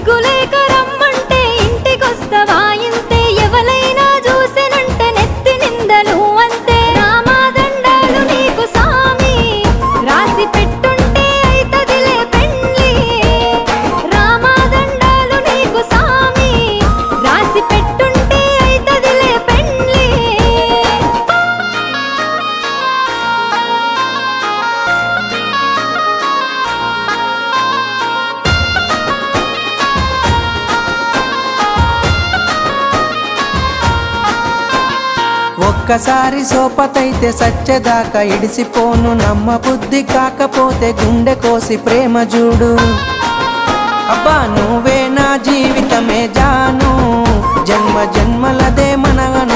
సిగ్గులేక రమ్మంటే ఇంటికొస్తవా ఇంతే ఎవలైనా చూసినంటే నెత్తి నిందలు అంతే రామాదండాలు నీకు సామి రాసి పెట్టుంటే అయితదిలే పెండ్లి రామాదండాలు నీకు సామి రాసి పెట్టుంటే అయితదిలే పెండ్లి ఒక్కసారి సోపతైతే సచ్చేదాకా ఇడిసిపోను నమ్మ బుద్ధి కాకపోతే గుండె కోసి ప్రేమ చూడు అబ్బా నువ్వే నా జీవితమే జాను జన్మ జన్మలదే మనగను